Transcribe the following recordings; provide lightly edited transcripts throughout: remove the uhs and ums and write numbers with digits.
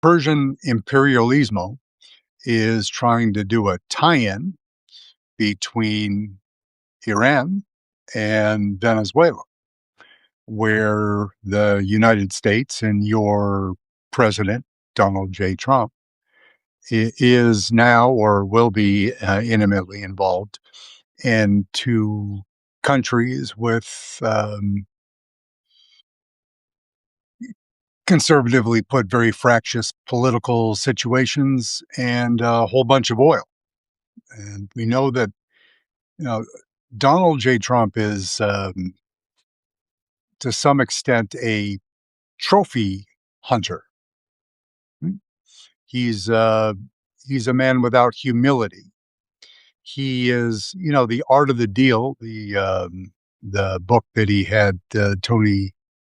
Persian Imperialismo is trying to do a tie-in between Iran and Venezuela, where the United States and your president, Donald J. Trump, is now or will be intimately involved in two countries with conservatively put very fractious political situations and a whole bunch of oil. And we know that you know Donald J. Trump is to some extent a trophy hunter. Mm. He's uh, he's a man without humility. He is, the art of the deal. The book that he had Tony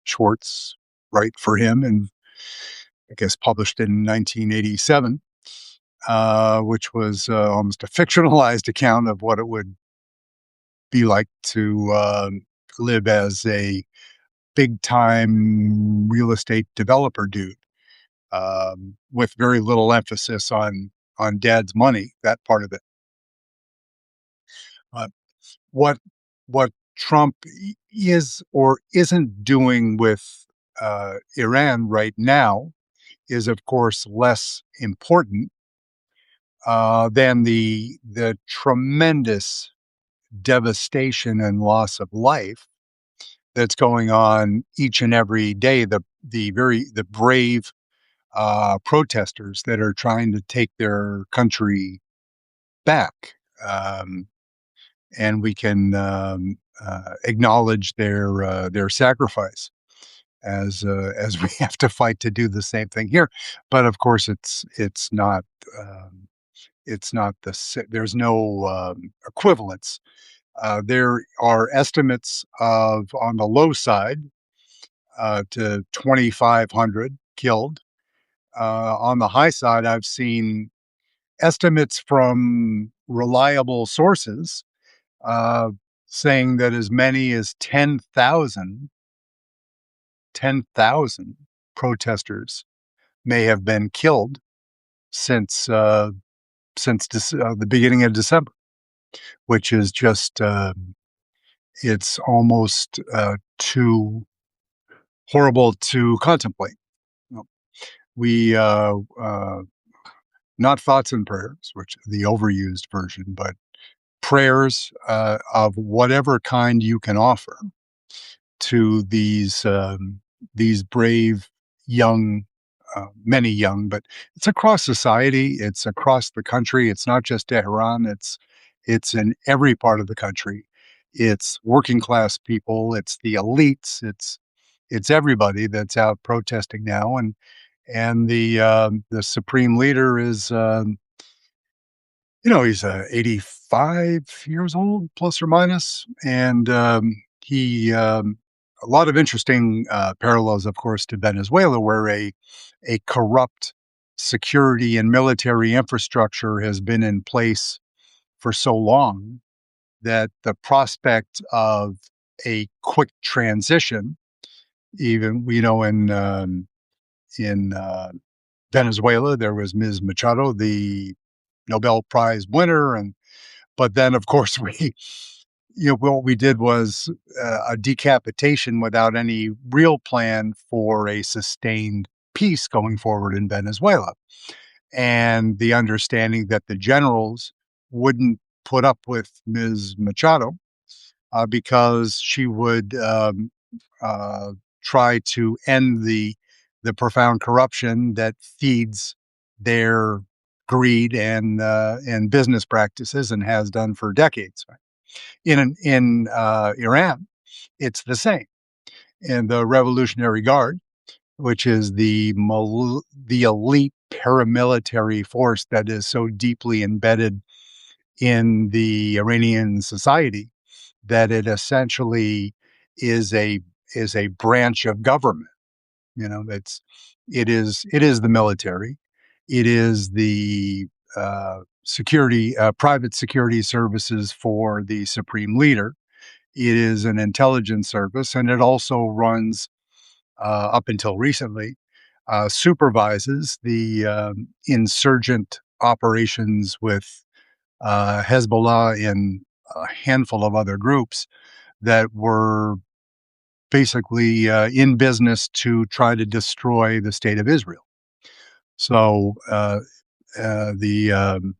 Schwartz write for him, and I guess published in 1987, which was almost a fictionalized account of what it would be like to live as a big time real estate developer dude, with very little emphasis on dad's money, that part of it. Uh, what what Trump is or isn't doing with Iran right now is, of course, less important than the tremendous devastation and loss of life that's going on each and every day. The brave protesters that are trying to take their country back, and we can acknowledge their sacrifice as we have to fight to do the same thing here. But of course, it's not. There's no equivalence. There are estimates of, on the low side, to 2,500 killed. On the high side, I've seen estimates from reliable sources uh, saying that as many as 10,000 protesters may have been killed since the beginning of December, which is just it's almost too horrible to contemplate. You know, We not thoughts and prayers, which the overused version, but prayers of whatever kind you can offer to these brave young, many young, but it's across society, it's across the country. It's not just Tehran. It's in every part of the country. It's working class people. It's the elites. It's everybody that's out protesting now, and the supreme leader is, he's 85 years old, plus or minus, and he a lot of interesting parallels, of course, to Venezuela, where a corrupt security and military infrastructure has been in place for so long that the prospect of a quick transition, even in Venezuela, there was Ms. Machado, the Nobel Prize winner, and but then, of course, what we did was a decapitation without any real plan for a sustained peace going forward in Venezuela, and the understanding that the generals wouldn't put up with Ms. Machado because she would uh, try to end the profound corruption that feeds their greed and business practices, and has done for decades. Right? In Iran, it's the same. In the Revolutionary Guard, which is the elite paramilitary force that is so deeply embedded in the Iranian society that it essentially is a is a branch of government. It is the military. It is the private security services for the supreme leader. It is an intelligence service, and it also runs, up until recently, supervises the insurgent operations with Hezbollah and a handful of other groups that were basically in business to try to destroy the state of Israel. So the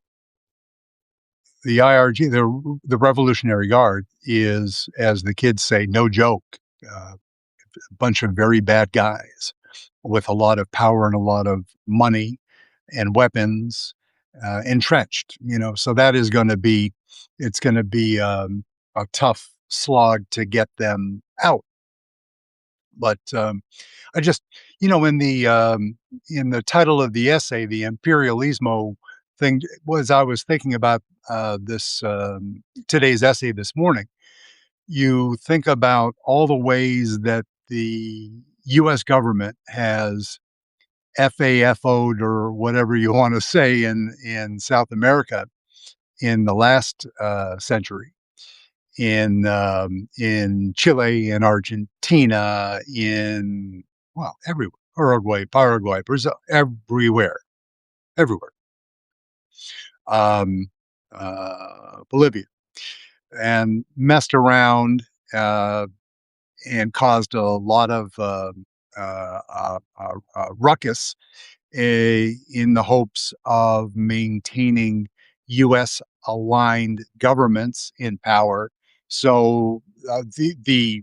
IRG, the Revolutionary Guard, is, as the kids say, no joke. A bunch of very bad guys with a lot of power and a lot of money and weapons, entrenched. So that is going to be, it's going to be a tough slog to get them out. But I just, in the title of the essay, the Imperialismo thing was, I was thinking about this today's essay this morning. You think about all the ways that the U.S. government has FAFO'd, or whatever you want to say, in South America in the last century, in Chile, in Argentina, in, well, everywhere, Uruguay, Paraguay, Brazil, everywhere, um, Bolivia, and messed around and caused a lot of ruckus in the hopes of maintaining U.S. aligned governments in power. So the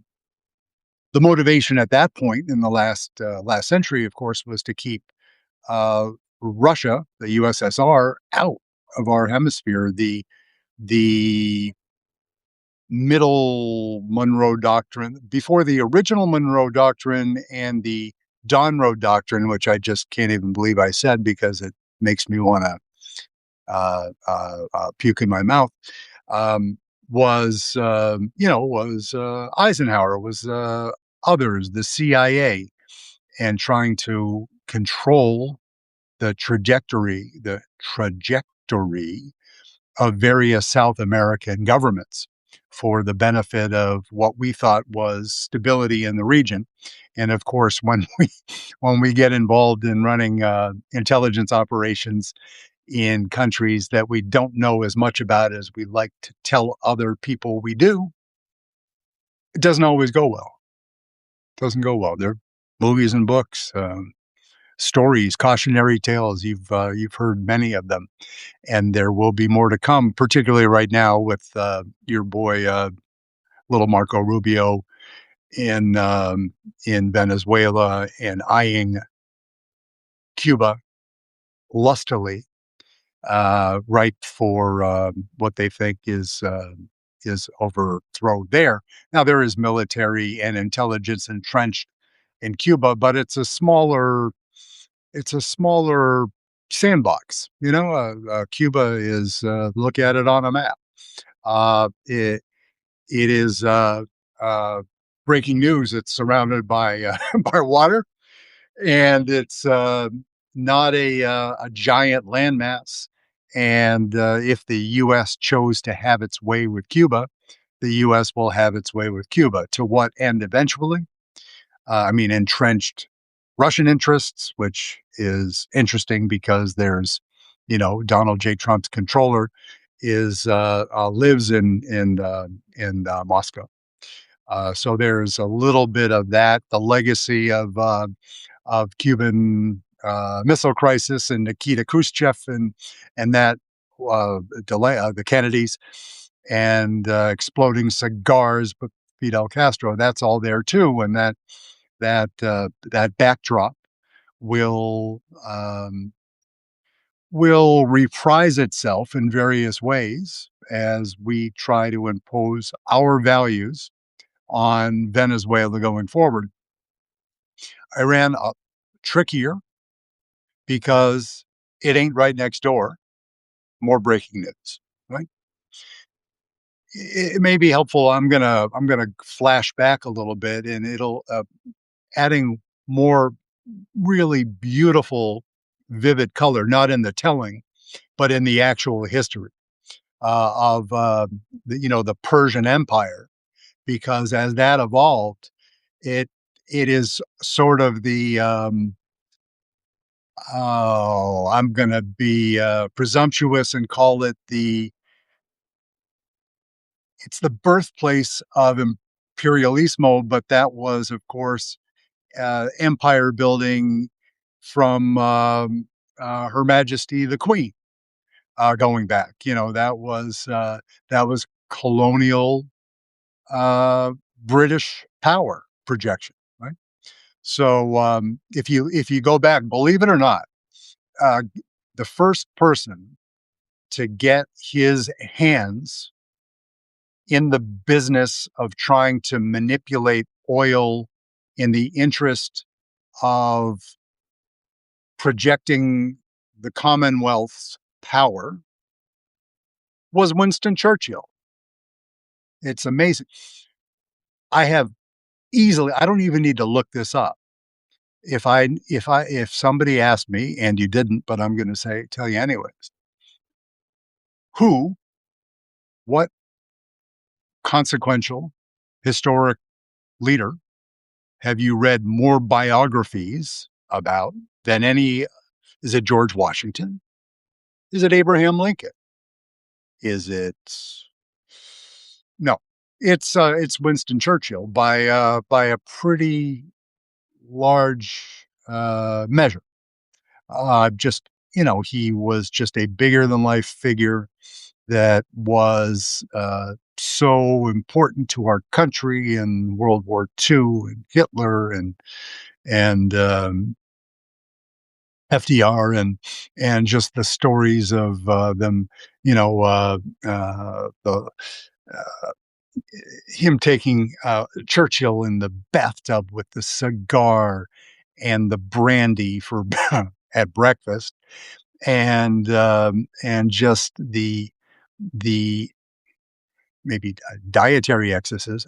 motivation at that point in the last century, of course, was to keep uh, Russia, the USSR, out of our hemisphere. The middle Monroe Doctrine, before the original Monroe Doctrine and the Donroe Doctrine, which I just can't even believe I said because it makes me want to puke in my mouth. Um, was Eisenhower, was others, the CIA, and trying to control the trajectory of various South American governments for the benefit of what we thought was stability in the region. And of course, when we get involved in running intelligence operations in countries that we don't know as much about as we like to tell other people we do, it doesn't always go well. It doesn't go well. There are movies and books, stories, cautionary tales. You've heard many of them, and there will be more to come. Particularly right now with your boy, little Marco Rubio, in Venezuela, and eyeing Cuba lustily, right for what they think is overthrow there. Now there is military and intelligence entrenched in Cuba, but it's a smaller sandbox. Cuba is, look at it on a map. It is breaking news. It's surrounded by by water, and it's not a giant landmass. And if the U.S. chose to have its way with Cuba, the U.S. will have its way with Cuba. To what end eventually? I mean, entrenched Russian interests, which is interesting because Donald J. Trump's controller lives in Moscow. So there's a little bit of that. The legacy of Cuban missile crisis and Nikita Khrushchev and that delay, the Kennedys, and exploding cigars with Fidel Castro. That's all there too, and that backdrop will um, will reprise itself in various ways as we try to impose our values on Venezuela going forward. Iran, trickier because it ain't right next door. More breaking news, right? It may be helpful. I'm gonna flash back a little bit, and it'll adding more really beautiful, vivid color, not in the telling, but in the actual history of the Persian Empire, because as that evolved, it it is sort of Oh, I'm gonna be, presumptuous and call it it's the birthplace of imperialismo, but that was, of course, empire building from, Her Majesty the Queen, going back, that was colonial, uh, British power projection, right? So, if you go back, believe it or not, uh, the first person to get his hands in the business of trying to manipulate oil in the interest of projecting the Commonwealth's power was Winston Churchill. It's amazing. I have I don't even need to look this up. If somebody asked me, and you didn't, but I'm going to tell you anyways, who, what consequential historic leader have you read more biographies about than any? Is it George Washington? Is it Abraham Lincoln? Is it no? It's Winston Churchill by a pretty large measure. Just he was just a bigger than life figure that was so important to our country in World War II and Hitler and FDR and just the stories of them, the him taking Churchill in the bathtub with the cigar and the brandy for at breakfast, and just the maybe dietary excesses,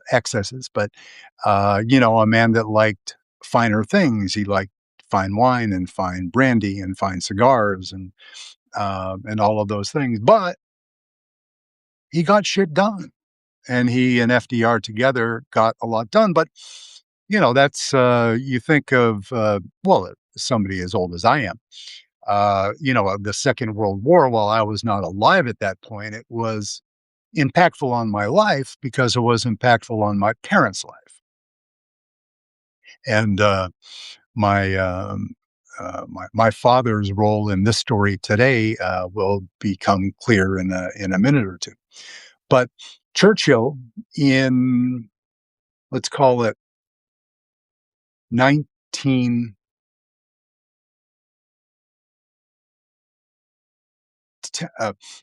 but a man that liked finer things. He liked fine wine and fine brandy and fine cigars and all of those things. But he got shit done, and he and FDR together got a lot done. But that's you think of somebody as old as I am. The Second World War. While I was not alive at that point, it was impactful on my life because it was impactful on my parents' life. And my my father's role in this story today will become clear in a minute or two. But Churchill, in let's call it 19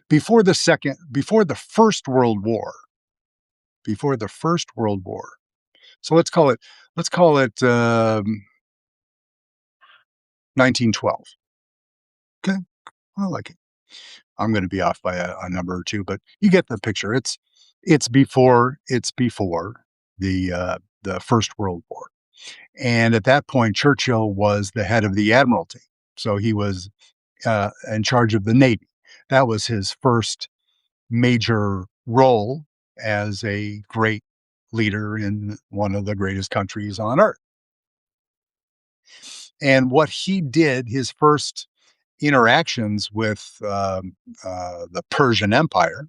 before the First World War, before the First World War. So let's call it 1912. Okay, I like it. I'm going to be off by a number or two, but you get the picture. It's before the First World War, and at that point, Churchill was the head of the Admiralty, so he was in charge of the Navy. That was his first major role as a great leader in one of the greatest countries on earth. And what he did, his first interactions with the Persian Empire,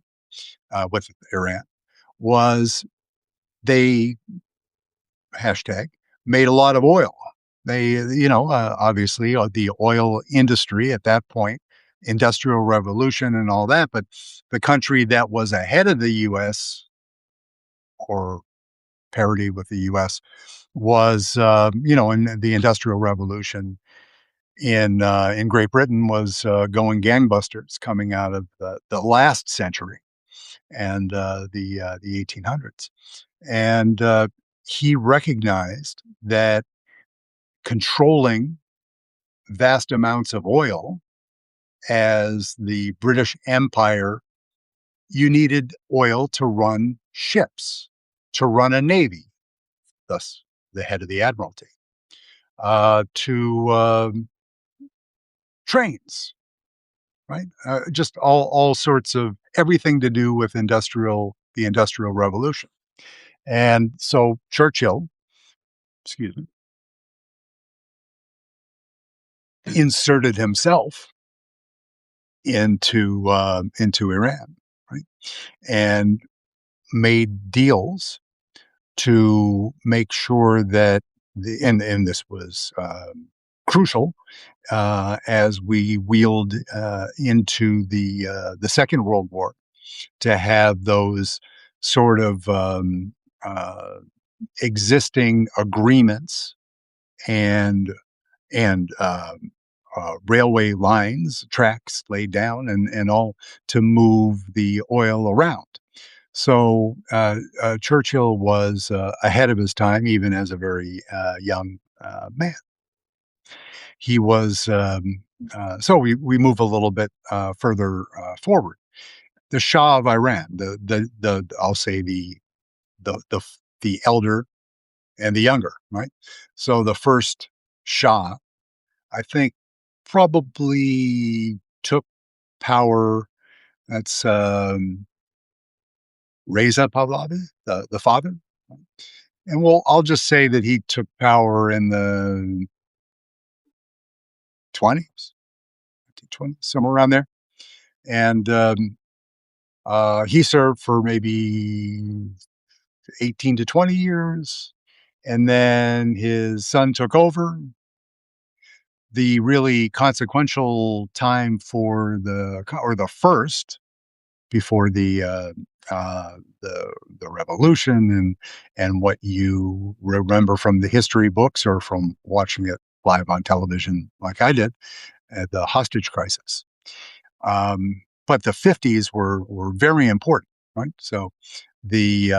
with Iran, was they hashtag made a lot of oil. They, obviously the oil industry at that point, industrial revolution and all that, but the country that was ahead of the U.S. or parity with the U.S. was, in the industrial revolution in Great Britain was going gangbusters coming out of the last century and the 1800s. And he recognized that controlling vast amounts of oil as the British Empire, you needed oil to run ships, to run a navy, thus the head of the Admiralty, to trains, right? Just all sorts of everything to do with the Industrial Revolution. And so Churchill, excuse me, inserted himself into Iran, right, and made deals to make sure that and this was crucial as we wheeled into the Second World War, to have those sort of uh, existing agreements and railway lines, tracks laid down, and all to move the oil around. So Churchill was ahead of his time, even as a very young man. He was so we move a little bit further forward. The Shah of Iran, the I'll say the the the elder and the younger, right? So the first Shah, I think, probably took power. That's Reza Pahlavi, the father, and I'll just say that he took power in the 20s, 20s, somewhere around there, and he served for maybe 18 to 20 years, and then his son took over. The really consequential time for the first before the revolution, and what you remember from the history books or from watching it live on television like I did, the hostage crisis. But the 50s were very important, right? So the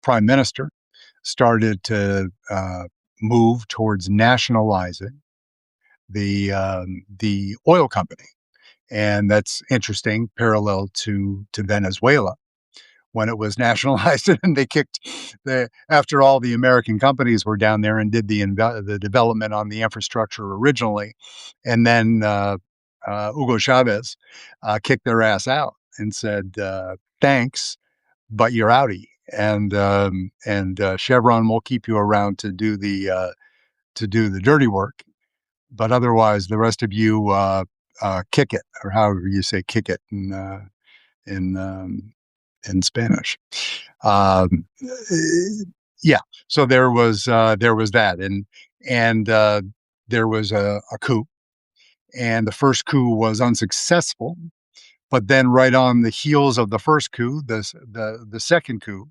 prime minister started to move towards nationalizing the oil company, and that's interesting, parallel to Venezuela when it was nationalized and they kicked after all the American companies were down there and did the development on the infrastructure originally, and then Hugo Chavez kicked their ass out and said thanks, but you're outie, and Chevron will keep you around to do the dirty work, but otherwise the rest of you kick it, or however you say kick it in in Spanish. Um, yeah, so there was that, and there was a coup, and the first coup was unsuccessful. But then, right on the heels of the first coup, the second coup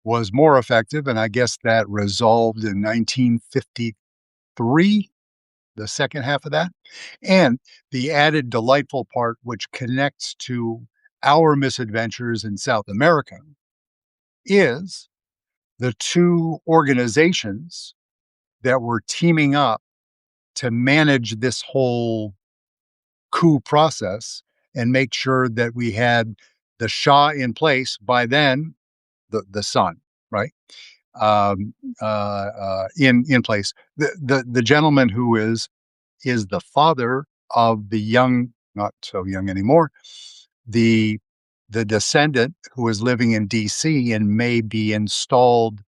was more effective, and I guess that resolved in 1953, the second half of that. And the added delightful part, which connects to our misadventures in South America, is the two organizations that were teaming up to manage this whole coup process and make sure that we had the Shah in place by then, the son, right? In place. The gentleman who is the father of the young, not so young anymore, the the descendant who is living in D.C. and may be installed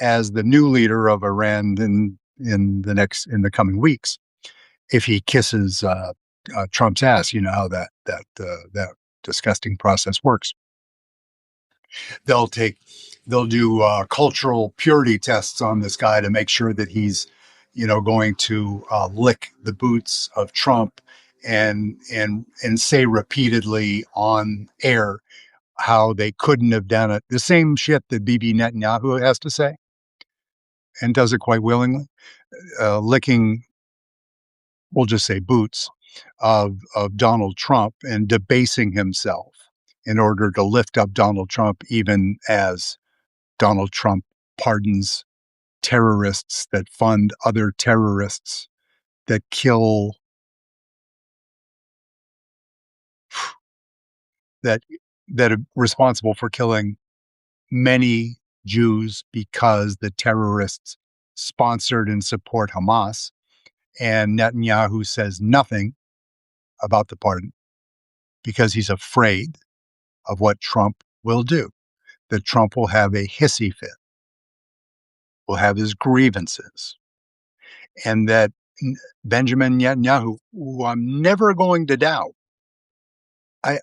as the new leader of Iran in the coming weeks, if he kisses Trump's ass. You know how that disgusting process works. They'll take they'll do cultural purity tests on this guy to make sure that he's, going to lick the boots of Trump, and say repeatedly on air how they couldn't have done it. The same shit that Bibi Netanyahu has to say, and does it quite willingly, licking, we'll just say boots of Donald Trump, and debasing himself in order to lift up Donald Trump, even as Donald Trump pardons terrorists that fund other terrorists that kill, that that are responsible for killing many Jews because the terrorists sponsored and support Hamas. And Netanyahu says nothing about the pardon because he's afraid of what Trump will do, that Trump will have a hissy fit, will have his grievances, and that Benjamin Netanyahu, who I'm never going to doubt. I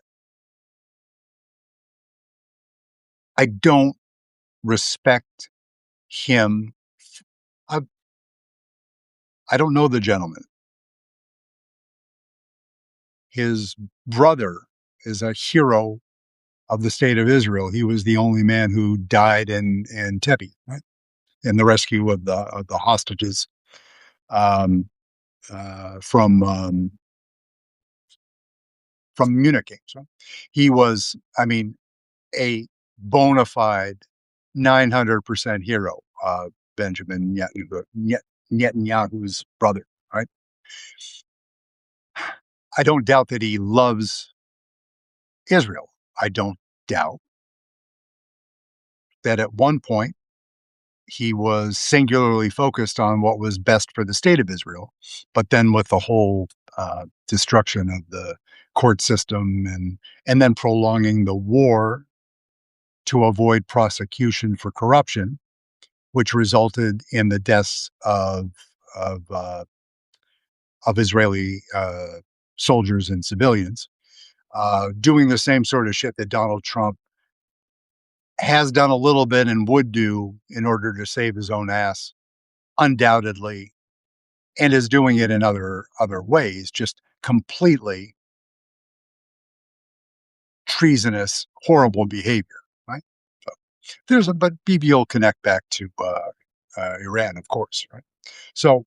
I don't respect him. I I don't know the gentleman. His brother is a hero of the state of Israel. He was the only man who died in Tepi, right? In the rescue of the hostages um, from Munich. So he was, I mean, a bona fide 900% hero, Benjamin Netanyahu's brother, right? I don't doubt that he loves Israel. I don't doubt that at one point he was singularly focused on what was best for the state of Israel. But then with the whole destruction of the court system and then prolonging the war to avoid prosecution for corruption, which resulted in the deaths of, uh, of Israeli soldiers and civilians, doing the same sort of shit that Donald Trump has done a little bit and would do in order to save his own ass, undoubtedly, and is doing it in other ways, just completely treasonous, horrible behavior, right? So but BB will connect back to Iran, of course, right? So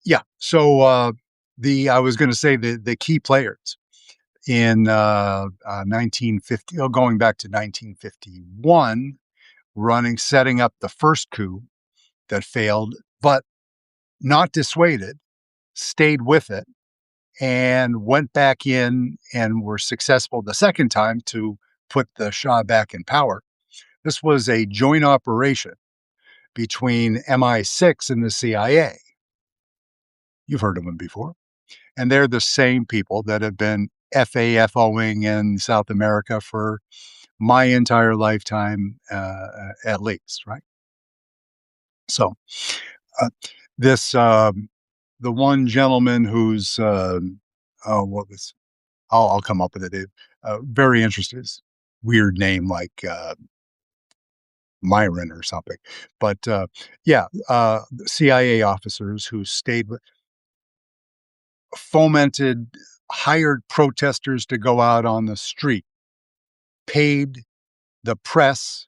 yeah, so the I was going to say the key players in 1950, going back to 1951, setting up the first coup that failed, but not dissuaded, stayed with it, and went back in and were successful the second time to put the Shah back in power. This was a joint operation between MI6 and the CIA. You've heard of them before. And they're the same people that have been FAFOing in South America for my entire lifetime, at least, right? So, uh, this, the one gentleman who's, oh, what was I'll come up with it. Very interesting. Weird name like Myron or something. But yeah, CIA officers who stayed with, fomented, hired protesters to go out on the street, paid the press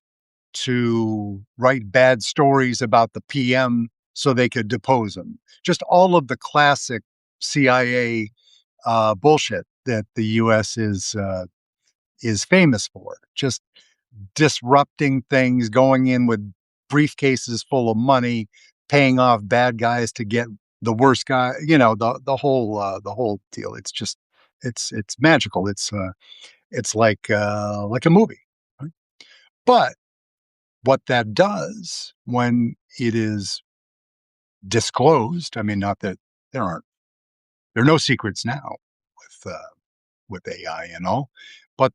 to write bad stories about the PM so they could depose him. Just all of the classic CIA bullshit that the U.S. is famous for. Just disrupting things, going in with briefcases full of money, paying off bad guys to get the worst guy, the whole deal. It's just it's magical. It's like a movie. Right? But what that does when it is disclosed, I mean, not that there aren't there are no secrets now with AI and all, but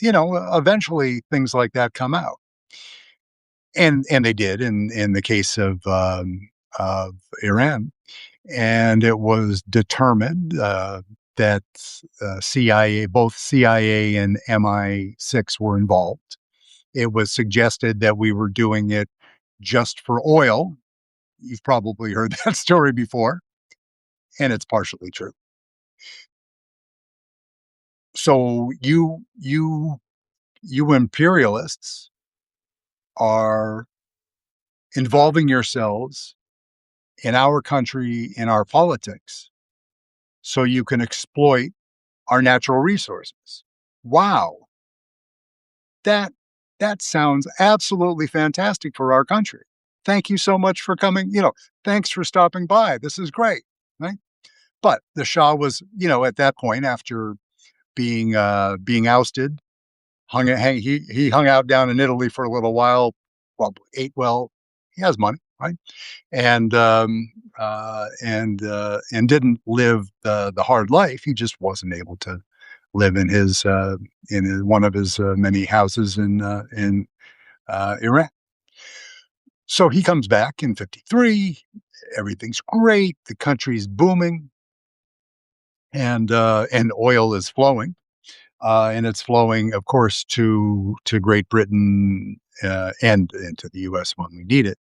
eventually things like that come out. And they did in the case of Iran, and it was determined that CIA, both CIA and MI6 were involved. It was suggested that we were doing it just for oil. You've probably heard that story before, and it's partially true. So you imperialists are involving yourselves in our country, in our politics, so you can exploit our natural resources. Wow, that that sounds absolutely fantastic for our country. Thank you so much for coming. Thanks for stopping by. This is great, right? But the Shah was, at that point, after being ousted, he hung out down in Italy for a little while. Well, ate well. He has money, right? And didn't live the hard life. He just wasn't able to live one of his many houses in Iran. So he comes back in '53, everything's great, the country's booming, and oil is flowing, and it's flowing, of course, to Great Britain, and to the U.S. when we need it.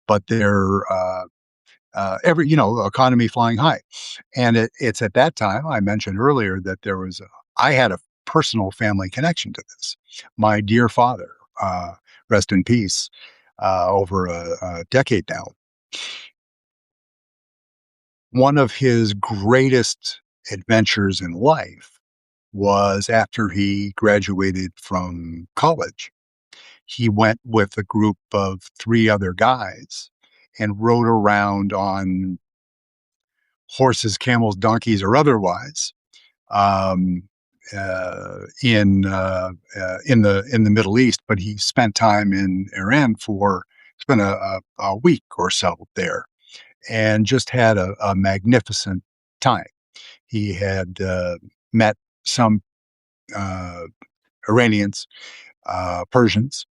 But they're every economy flying high, and it's at that time I mentioned earlier that I had a personal family connection to this. My dear father, rest in peace, over a decade now. One of his greatest adventures in life was after he graduated from college. He went with a group of 3 other guys and rode around on horses, camels, donkeys, or otherwise, um, in the Middle East. But he spent time in Iran spent a week or so there, and just had a magnificent time. He had met some uh, Iranians, Persians,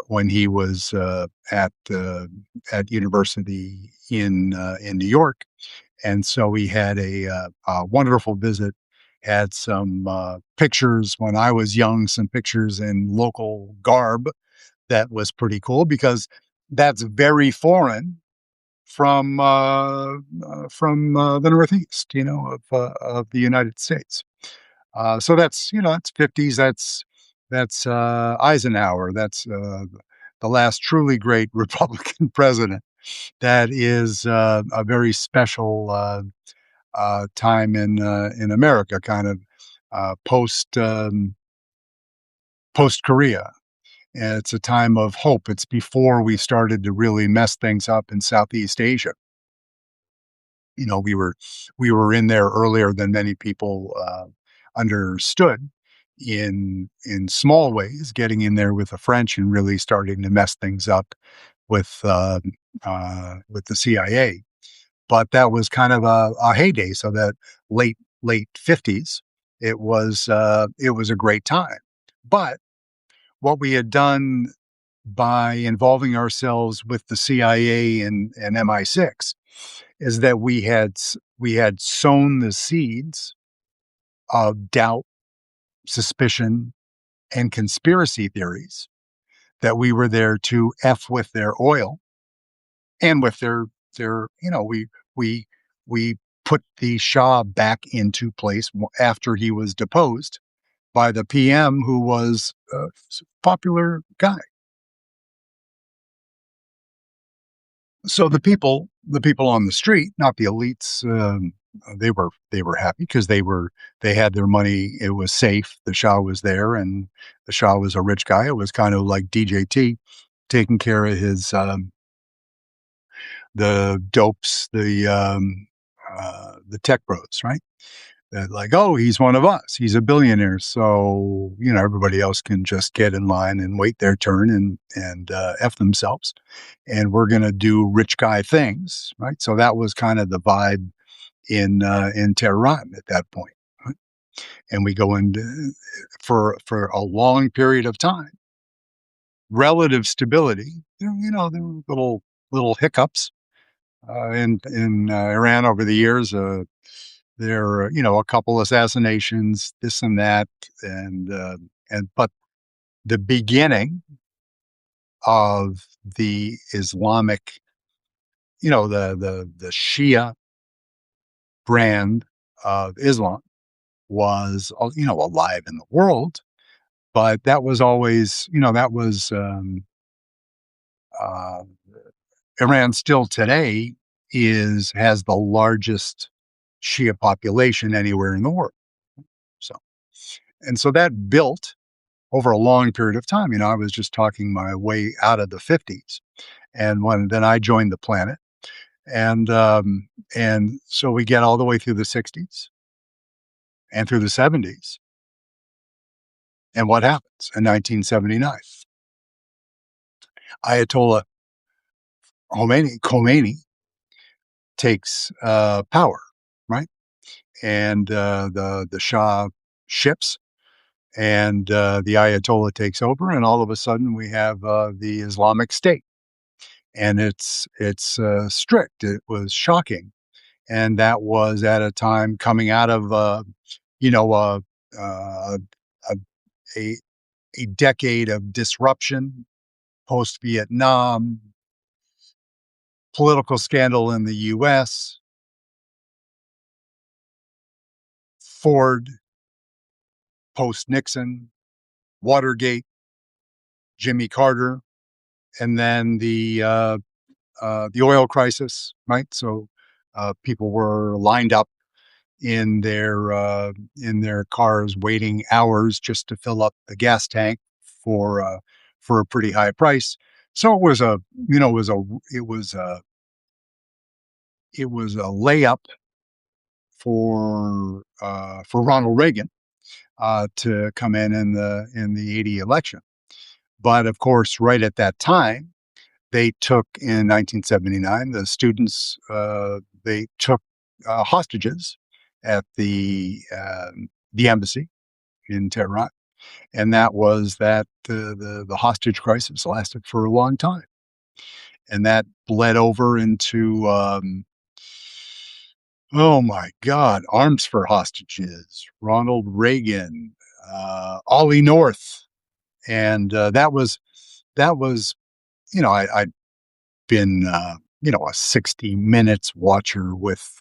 when he was at university in New York, and so we had a wonderful visit. Had some pictures when I was young, some pictures in local garb that was pretty cool because that's very foreign from the Northeast, of the United States. So that's 50s. That's Eisenhower. That's the last truly great Republican president. That is a very special time in America, kind of post Korea. It's a time of hope. It's before we started to really mess things up in Southeast Asia. We were in there earlier than many people understood, in small ways, getting in there with the French and really starting to mess things up with with the CIA. But that was kind of a heyday. So that late 50s, it was a great time. But what we had done by involving ourselves with the CIA and MI6 is that we had sown the seeds of doubt, suspicion, and conspiracy theories that we were there to f with their oil and with their we we put the Shah back into place after he was deposed by the PM, who was a popular guy. So the people on the street, not the elites, they were happy because they had their money. It was safe. The Shah was there, and the Shah was a rich guy. It was kind of like DJT taking care of his the dopes, the tech bros, right? That like, oh, he's one of us. He's a billionaire, so everybody else can just get in line and wait their turn and f themselves, and we're going to do rich guy things, right? So that was kind of the vibe in Tehran at that point, right? And we go into for a long period of time, relative stability. There were little hiccups in Iran over the years. There are, a couple assassinations, this and that, and but the beginning of the Islamic, the Shia brand of Islam was, alive in the world, but that was always, that was uh, Iran still today has the largest Shia population anywhere in the world. So, and so that built over a long period of time. I was just talking my way out of the 50s, and then I joined the planet, and so we get all the way through the 60s and through the 70s. And what happens in 1979? Ayatollah Khomeini takes power, right? And the Shah ships, and the Ayatollah takes over, and all of a sudden we have the Islamic State. and it's strict. It was shocking, and that was at a time coming out of you know uh, a, a a decade of disruption, post Vietnam, political scandal in the U.S., Ford, post Nixon, Watergate, Jimmy Carter, and then the oil crisis, right? So people were lined up in their cars, waiting hours just to fill up the gas tank for uh, for a pretty high price. So it was a you know it was a it was a layup for Ronald Reagan to come in the '80 election. But of course, right at that time, they took in 1979 the students they took hostages at the embassy in Tehran, and that was that the hostage crisis lasted for a long time, and that bled over into oh my God, arms for hostages, Ronald Reagan, Ollie North, and that was I'd been a 60 Minutes watcher with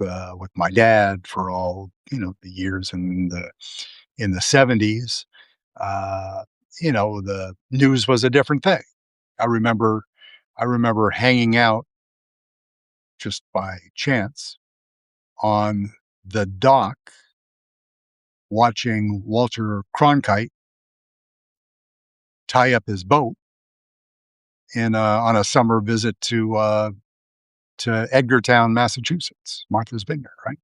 my dad for all the years in the 70s. uh the news was a different thing. I remember i remember hanging out just by chance on the dock watching Walter Cronkite tie up his boat on a summer visit to Edgartown, Massachusetts, Martha's Vineyard, right?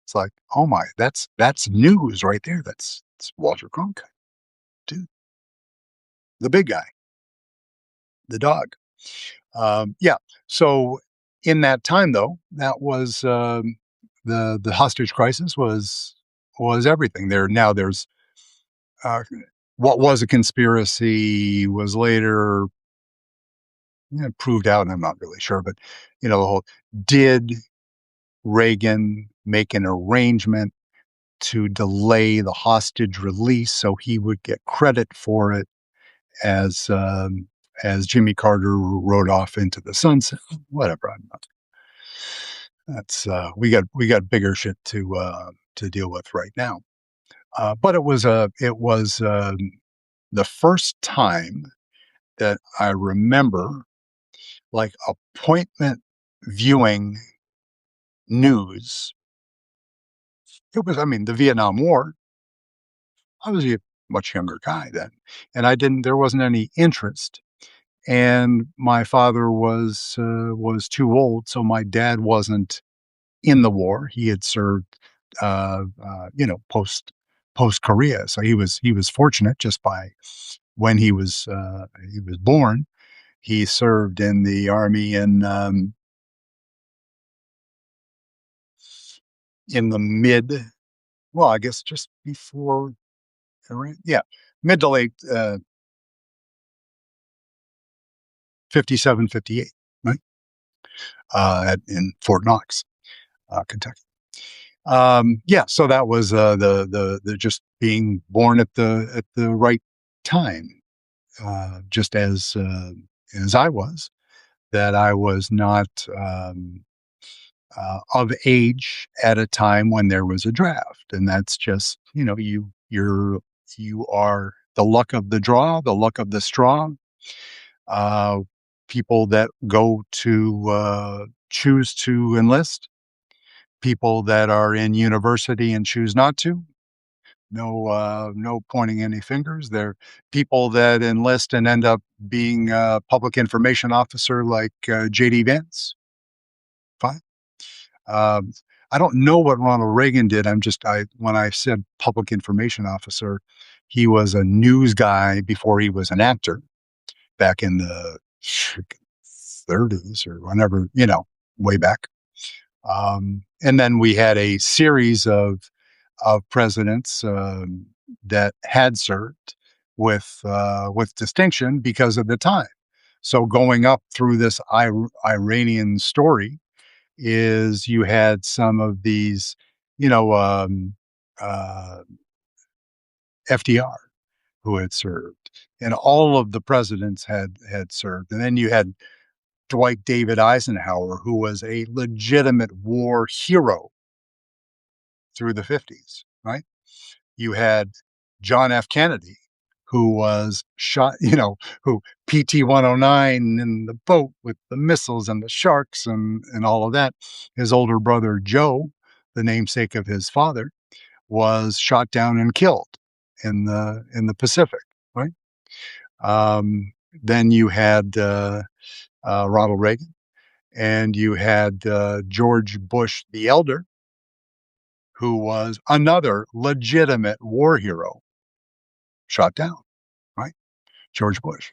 It's like, oh my, that's news right there. That's Walter Cronkite, dude, the big guy, the dog. Yeah. So in that time, though, that was the hostage crisis was everything. There's uh, what was a conspiracy was later proved out, and I'm not really sure, but the whole did Reagan make an arrangement to delay the hostage release so he would get credit for it as as Jimmy Carter rode off into the sunset. Whatever. I'm not. That's we got bigger shit to deal with right now. But it was the first time that I remember like appointment viewing news. It was, I mean, the Vietnam War. I was a much younger guy then, and there wasn't any interest. And my father was too old, so my dad wasn't in the war. He had served, post Korea, so he was fortunate just by when he was born. He served in the army in the well, I guess just before, yeah, mid to late 57, 58, right? In Fort Knox, Kentucky. Yeah, so that was the just being born at the right time, just as I was. That I was not of age at a time when there was a draft, and that's just you are the luck of the draw, the luck of the straw. Uh, People that go to choose to enlist, people that are in university and choose not to. No pointing any fingers. There are people that enlist and end up being a public information officer like JD Vance. Fine. Um, I don't know what Ronald Reagan did. When I said public information officer, he was a news guy before he was an actor back in the 30s or whenever, way back. And then we had a series of presidents that had served with distinction because of the time. So going up through this Iranian story is you had some of these, you know, uh, FDR who had served, and all of the presidents had served, and then you had Dwight David Eisenhower, who was a legitimate war hero through the 50s, right? You had John F. Kennedy, who was shot, who PT 109 in the boat with the missiles and the sharks and all of that. His older brother, Joe, the namesake of his father, was shot down and killed in the Pacific, right? Then you had Ronald Reagan, and you had George Bush the elder, who was another legitimate war hero, shot down, right? George Bush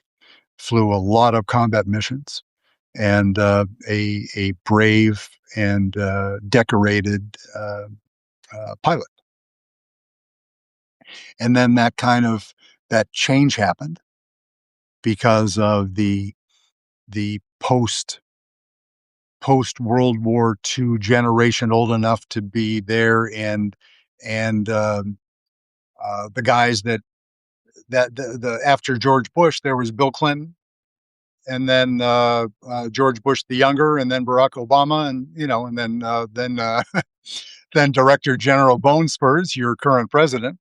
flew a lot of combat missions and a brave and decorated pilot. And then that change happened because of the post World War II generation old enough to be there, and the guys that the after George Bush there was Bill Clinton, and then George Bush the younger, and then Barack Obama, and then then Director General Bone Spurs, your current president,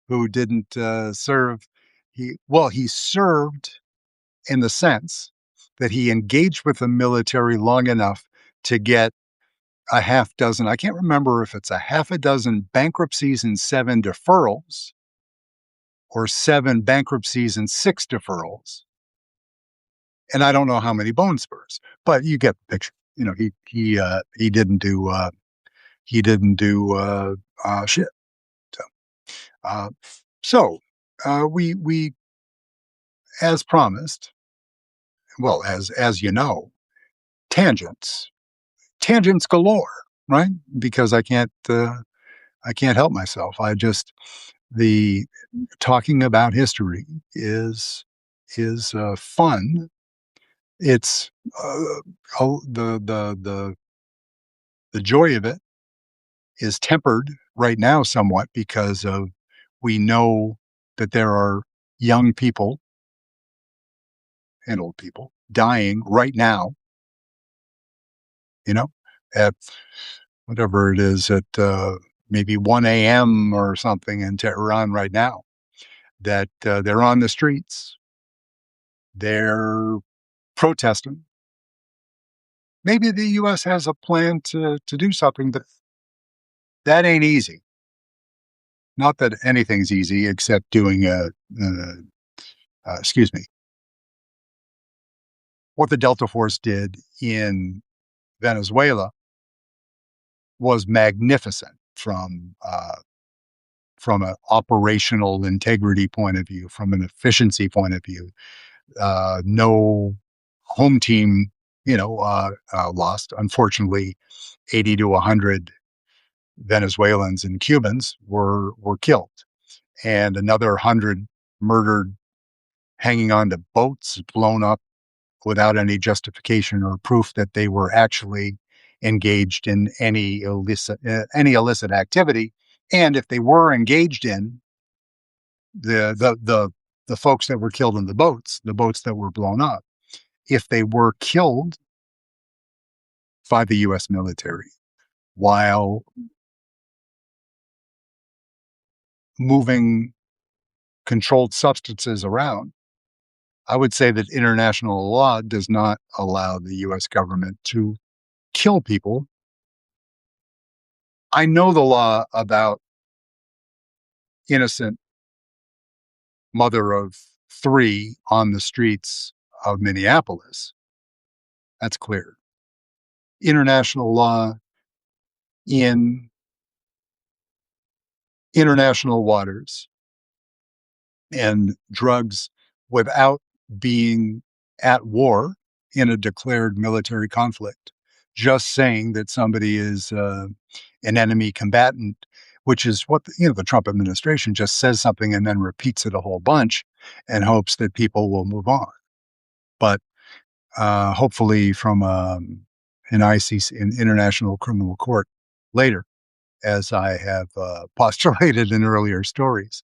who didn't serve. He served in the sense that he engaged with the military long enough to get a half dozen. I can't remember if it's a half a dozen bankruptcies and 7 deferrals, or 7 bankruptcies and 6 deferrals. And I don't know how many bone spurs, but you get the picture. He didn't do shit. So, uh, we as promised, well, as you know, tangents tangents galore, right? Because I can't help myself. The talking about history is fun. It's the joy of it is tempered right now somewhat because of we know that there are young people and old people dying right now, you know, at whatever it is, at maybe 1 a.m. or something in Tehran right now, that they're on the streets, they're protesting. Maybe the U.S. has a plan to do something, but that ain't easy. Not that anything's easy except doing excuse me, what the Delta Force did in Venezuela was magnificent from an operational integrity point of view, from an efficiency point of view. No home team, lost. Unfortunately, 80 to 100 Venezuelans and Cubans were killed, and another 100 murdered, hanging on to boats, blown up without any justification or proof that they were actually engaged in any illicit activity. And if they were engaged in the folks that were killed in the boats that were blown up, if they were killed by the U.S. military while moving controlled substances around, I would say that international law does not allow the U.S. government to kill people. I know the law about innocent mother of 3 on the streets of Minneapolis. That's clear. International law in international waters and drugs without being at war in a declared military conflict. Just saying that somebody is an enemy combatant, which is what the Trump administration just says something and then repeats it a whole bunch and hopes that people will move on. But hopefully from an ICC, an International Criminal Court, later, as I have postulated in earlier stories,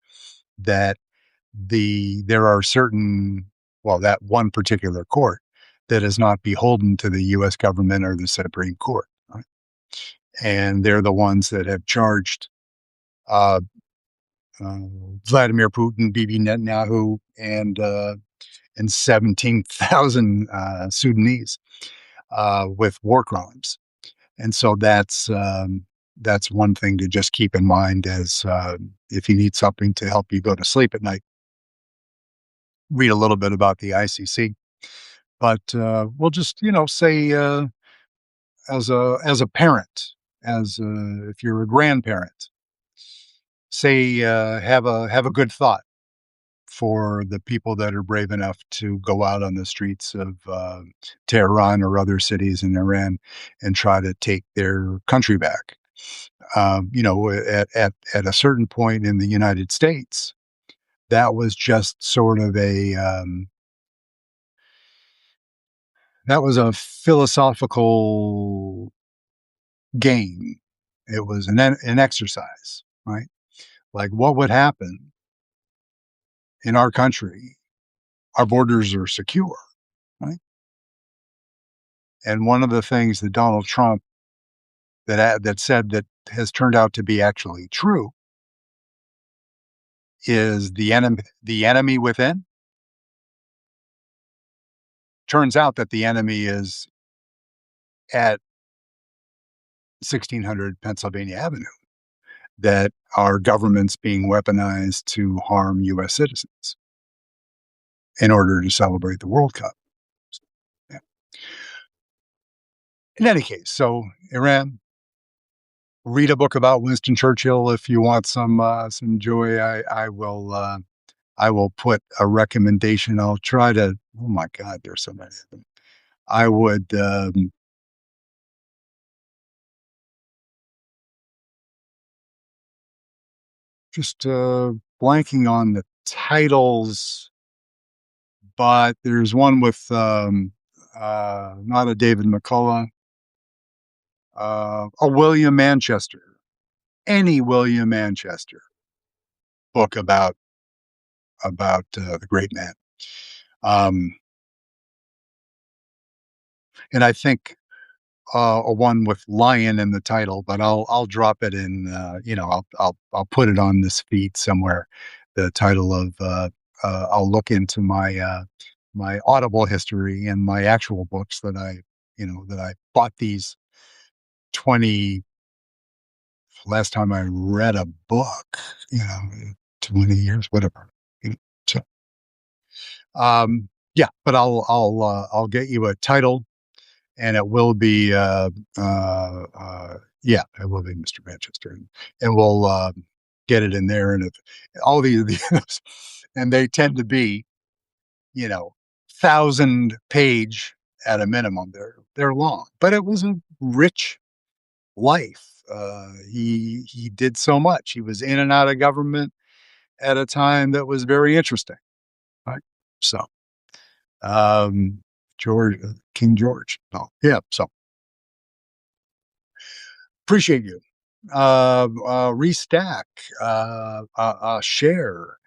that there are certain, well, that one particular court that is not beholden to the U.S. government or the Supreme Court, right? And they're the ones that have charged uh, uh, Vladimir Putin, Bibi Netanyahu, and 17,000 Sudanese with war crimes. And so that's one thing to just keep in mind as if you need something to help you go to sleep at night, read a little bit about the ICC. But we'll just, say as a parent, if you're a grandparent, say have a good thought for the people that are brave enough to go out on the streets of Tehran or other cities in Iran and try to take their country back. At a certain point in the United States, that was just sort of that was a philosophical game. It was an exercise, right? Like, what would happen in our country? Our borders are secure, right? And one of the things that Donald Trump that said that has turned out to be actually true is the enemy within. Turns out that the enemy is at 1600 Pennsylvania Avenue, that our government's being weaponized to harm U.S. citizens in order to celebrate the World Cup. Yeah. In any case, so Iran, read a book about Winston Churchill if you want some joy. I will put a recommendation. I'll try to. Oh my God, there's so many of them. I would just blanking on the titles, but there's one with not a David McCullough, a William Manchester, any William Manchester book about the great man. And I think a one with lion in the title, but I'll drop it in. I'll put it on this feed somewhere. The title of I'll look into my Audible history and my actual books that I bought these 20. Last time I read a book, 20 years, whatever. So, yeah, but I'll get you a title, and it will be yeah, it will be Mr. Manchester, and we'll get it in there, and if all these and they tend to be, 1,000 page at a minimum. They're long, but it was a rich life. He did so much. He was in and out of government at a time that was very interesting. Right. So, George, King George. No, yeah. So appreciate you. Restack, share,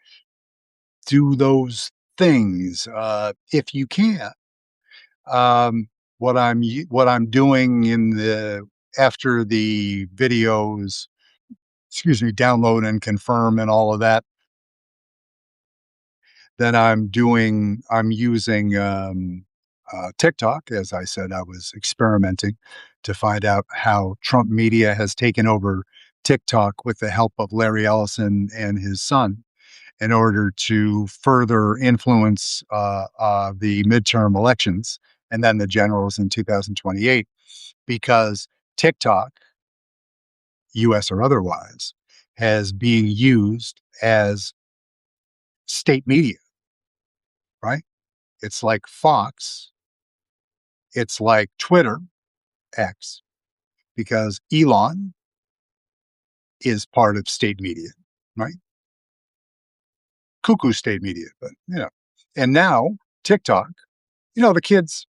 do those things if you can. What I'm doing in the after the videos, excuse me, download and confirm and all of that. Then I'm using TikTok. As I said, I was experimenting to find out how Trump media has taken over TikTok with the help of Larry Ellison and his son in order to further influence the midterm elections and then the generals in 2028, because TikTok, US or otherwise, has being used as state media, right? It's like Fox, it's like Twitter, X, because Elon is part of state media, right? Cuckoo state media, but and now TikTok, the kids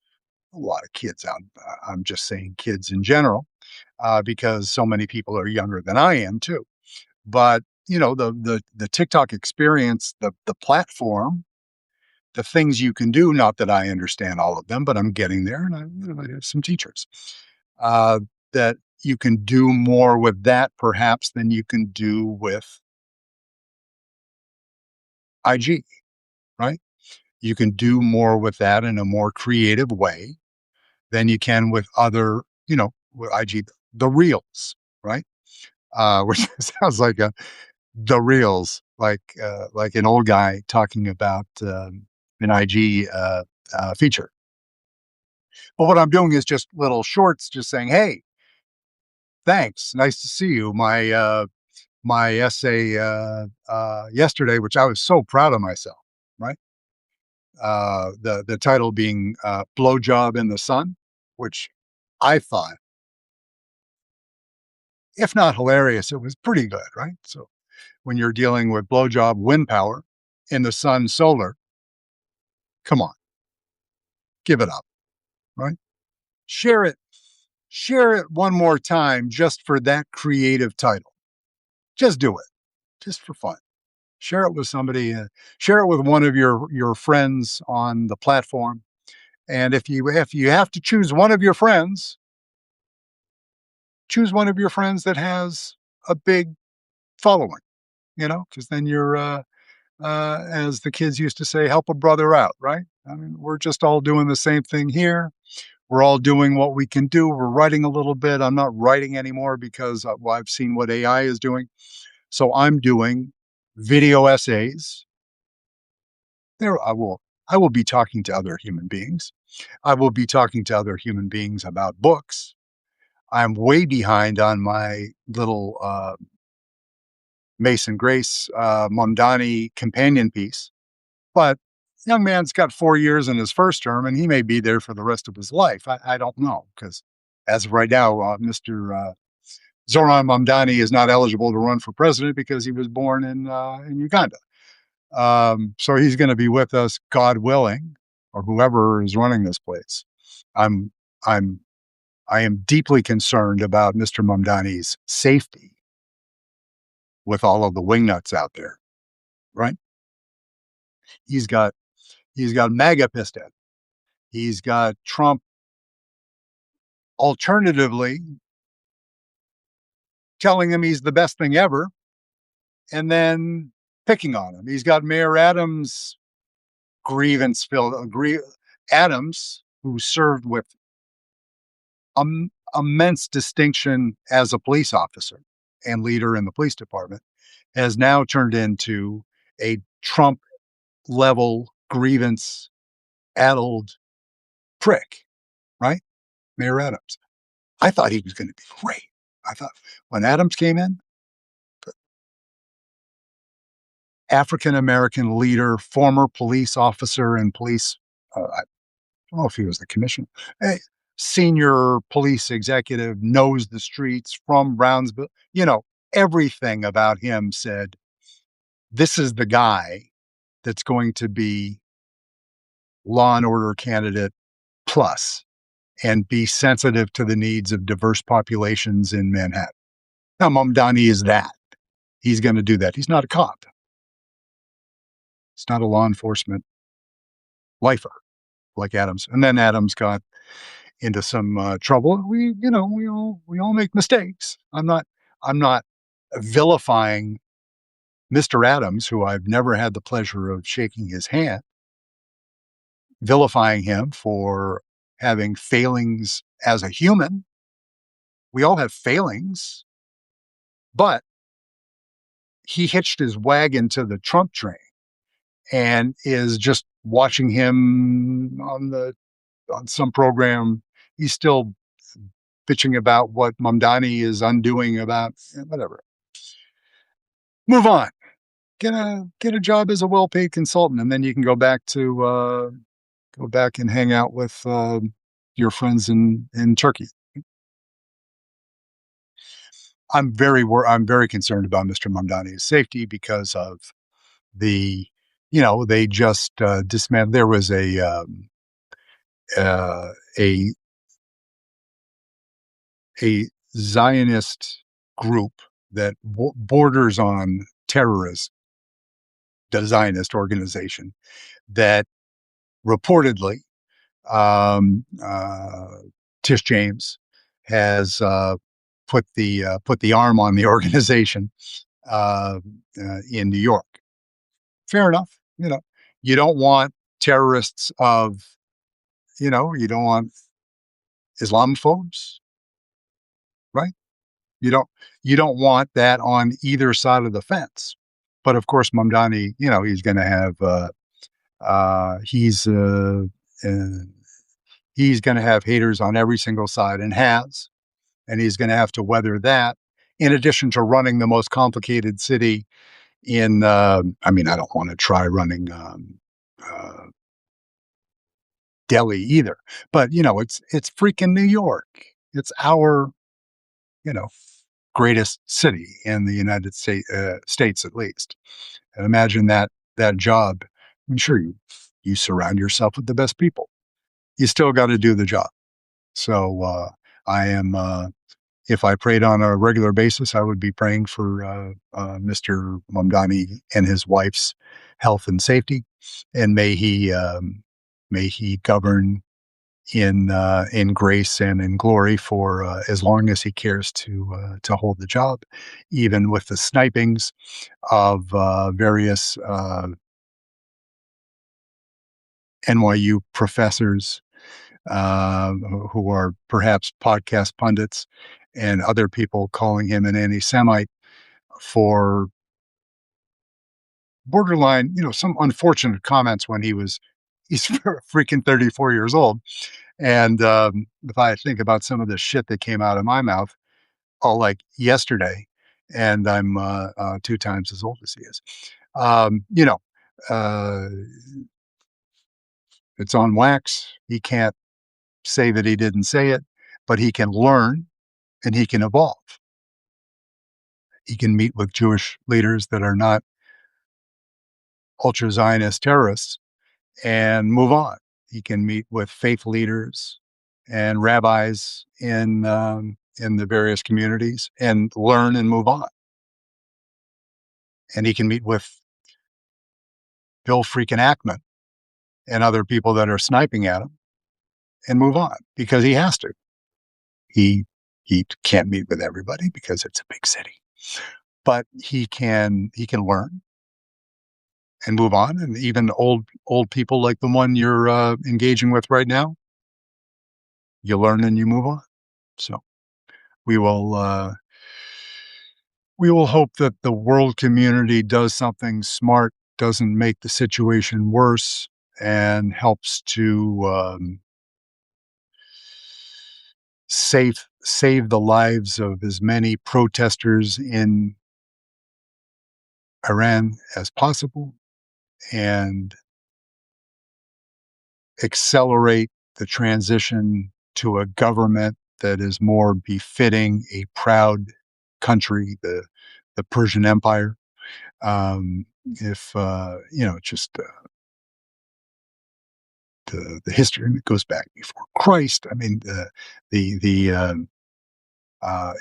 a lot of kids out. I'm just saying kids in general, because so many people are younger than I am too. But the TikTok experience, the platform, the things you can do. Not that I understand all of them, but I'm getting there, and I have some teachers uh, that you can do more with that perhaps than you can do with IG. Right? You can do more with that in a more creative way than you can with other, with IG, the reels, right? Which sounds like the reels, like an old guy talking about an IG feature. But what I'm doing is just little shorts, just saying, "Hey, thanks, nice to see you." My essay yesterday, which I was so proud of myself, right? The title being "Blowjob in the Sun," which I thought, if not hilarious, it was pretty good, right? So when you're dealing with blowjob wind power in the sun solar, come on, give it up, right? Share it, share it one more time just for that creative title. Just do it, just for fun. Share it with somebody. Share it with one of your friends on the platform. And if you have to choose one of your friends, choose one of your friends that has a big following. Because then you're as the kids used to say, help a brother out, right? I mean, we're just all doing the same thing here. We're all doing what we can do. We're writing a little bit. I'm not writing anymore because well, I've seen what AI is doing. So I'm doing video essays. There, I will be talking to other human beings. I will be talking to other human beings about books. I'm way behind on my little Mason Grace Mondani companion piece. But young man's got 4 years in his first term, and he may be there for the rest of his life. I don't know, because as of right now, Mr. Zoran Mamdani is not eligible to run for president because he was born in Uganda. So he's going to be with us, God willing, or whoever is running this place. I'm I'm I am deeply concerned about Mr. Mamdani's safety with all of the wingnuts out there. Right? He's got he's got MAGA pissed at him. He's got Trump alternatively telling him he's the best thing ever and then picking on him. He's got Mayor Adams grievance filled Adams, who served with immense distinction as a police officer and leader in the police department, has now turned into a Trump level grievance addled prick, right? Mayor Adams. I thought he was going to be great. I thought when Adams came in, African American leader, former police officer and police, I don't know if he was the commissioner, senior police executive, knows the streets from Brownsville. Everything about him said, this is the guy that's going to be law and order candidate plus and be sensitive to the needs of diverse populations in Manhattan. Now, Mamdani is that. He's going to do that. He's not a cop. He's not a law enforcement lifer like Adams. And then Adams got into some trouble. We all make mistakes. I'm not vilifying Mr. Adams, who I've never had the pleasure of shaking his hand, vilifying him for having failings as a human. We all have failings, but he hitched his wagon to the Trump train and is just watching him on some program. He's still bitching about what Mamdani is undoing about whatever. Move on. Get a job as a well-paid consultant, and then you can go back and hang out with your friends in Turkey. I'm very concerned about Mr. Mamdani's safety because of they just dismantled. There was uh, a a Zionist group that borders on terrorism, the Zionist organization that reportedly, um, uh, Tish James has put the arm on the organization uh, in New York. Fair enough. You don't want terrorists of, you don't want Islamophobes, right? You don't you don't want that on either side of the fence. But of course, Mamdani, he's going to have uh, he's uh, uh, he's going to have haters on every single side and has, and he's going to have to weather that. In addition to running the most complicated city in, I mean, I don't want to try running uh, Delhi either, but it's freaking New York. It's our you know greatest city in the United States, at least. And imagine that job. I'm sure you surround yourself with the best people. You still got to do the job. So I am. If I prayed on a regular basis, I would be praying for Mr. Mamdani and his wife's health and safety, and may he govern in grace and in glory for as long as he cares to hold the job, even with the snipings of various NYU professors who are perhaps podcast pundits and other people calling him an anti-Semite for borderline, some unfortunate comments when he's freaking 34 years old. And if I think about some of the shit that came out of my mouth, all like yesterday, and I'm 2 times as old as he is. Um, you know, uh, it's on wax. He can't say that he didn't say it, but he can learn and he can evolve. He can meet with Jewish leaders that are not ultra Zionist terrorists and move on. He can meet with faith leaders and rabbis in the various communities and learn and move on. And he can meet with Bill freaking Ackman and other people that are sniping at him and move on because he has to. He he can't meet with everybody because it's a big city, but he can learn and move on. And even old people like the one you're engaging with right now, you learn and you move on. So we will uh, we will hope that the world community does something smart, doesn't make the situation worse, and helps to save the lives of as many protesters in Iran as possible and accelerate the transition to a government that is more befitting a proud country, the Persian Empire. If just the history that goes back before Christ. I mean, the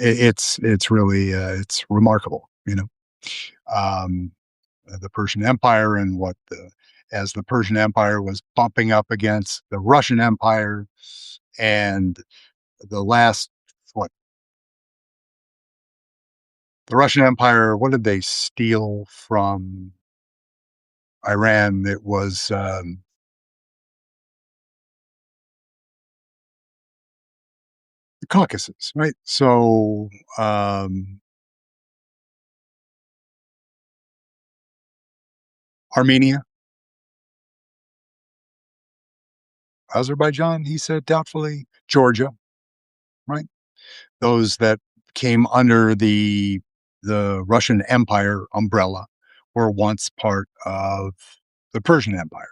it's really it's remarkable. Um, the Persian Empire and as the Persian Empire was bumping up against the Russian Empire and the last what the Russian Empire, what did they steal from Iran? It was the Caucasus, right? So Armenia, Azerbaijan, he said doubtfully, Georgia, right? Those that came under the Russian Empire umbrella were once part of the Persian Empire.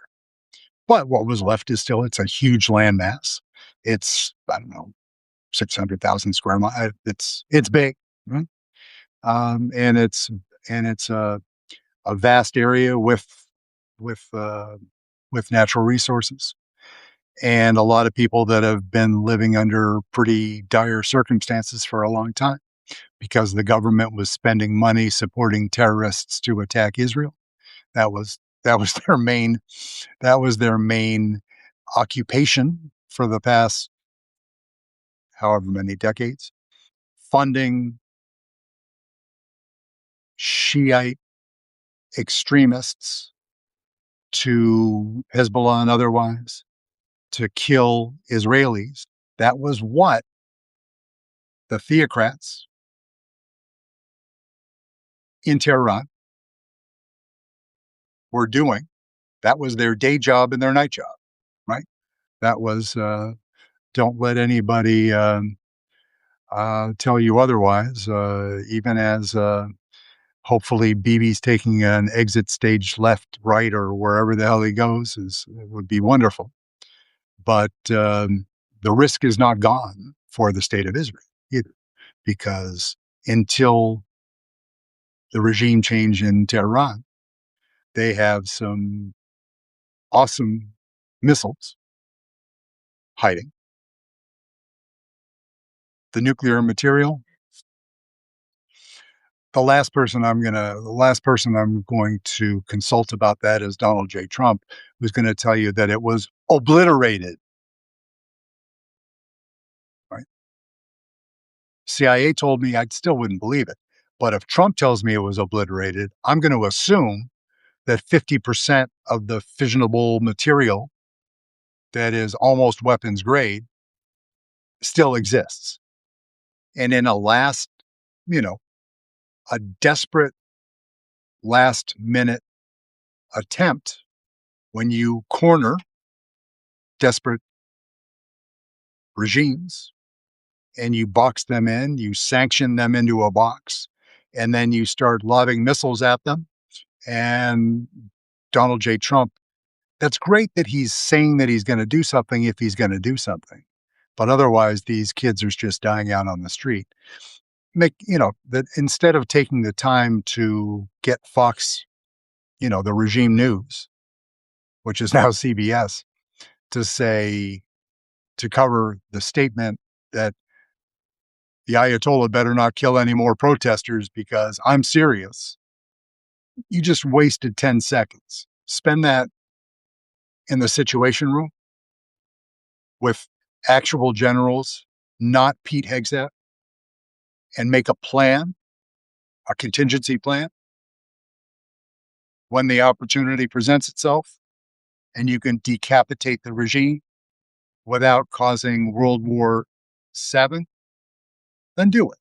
But what was left is still it's a huge landmass. It's I don't know 600,000 square miles. It's big, right? And it's a vast area with with uh, with natural resources. and a lot of people that have been living under pretty dire circumstances for a long time because the government was spending money supporting terrorists to attack Israel. That was their main occupation for the past however many decades, funding Shiite extremists to Hezbollah and otherwise to kill Israelis. That was what the theocrats in Tehran were doing. That was their day job and their night job, right? That was, don't let anybody tell you otherwise, even as hopefully Bibi's taking an exit stage left, right, or wherever the hell he goes it would be wonderful. But the risk is not gone for the state of Israel either, because until the regime change in Tehran, they have some awesome missiles hiding. The nuclear material, the last person I'm going to consult about that is Donald J. Trump, who's going to tell you that it was obliterated, right? CIA told me I still wouldn't believe it. But if Trump tells me it was obliterated, I'm going to assume that 50% of the fissionable material that is almost weapons grade still exists. And in a you know, a desperate last minute attempt, when you corner desperate regimes and you box them in, you sanction them into a box, and then you start lobbing missiles at them. And Donald J. Trump, that's great that he's saying that he's going to do something if he's going to do something. But otherwise, these kids are just dying out on the street. That instead of taking the time to get Fox, the regime news, which is now CBS, to say, to cover the statement that the Ayatollah better not kill any more protesters because I'm serious. You just wasted 10 seconds. Spend that in the Situation Room with actual generals, not Pete Hegseth, and make a plan, a contingency plan when the opportunity presents itself and you can decapitate the regime without causing World War VII, then do it.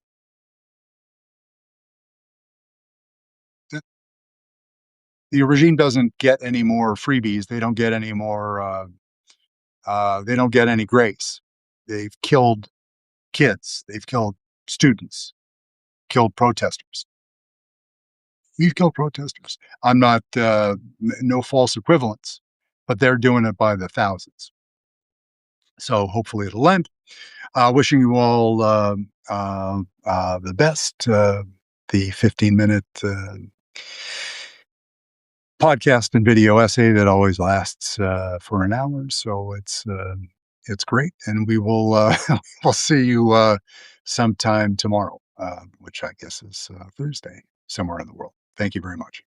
The regime doesn't get any more freebies. They don't get any more. They don't get any grace. They've killed kids. They've killed students. Killed protesters. We've killed protesters. I'm not. No false equivalence, but they're doing it by the thousands. So hopefully it'll end. Wishing you all the best. The 15-minute podcast and video essay that always lasts for an hour, so it's great, and we will we'll see you sometime tomorrow, which I guess is Thursday somewhere in the world. Thank you very much.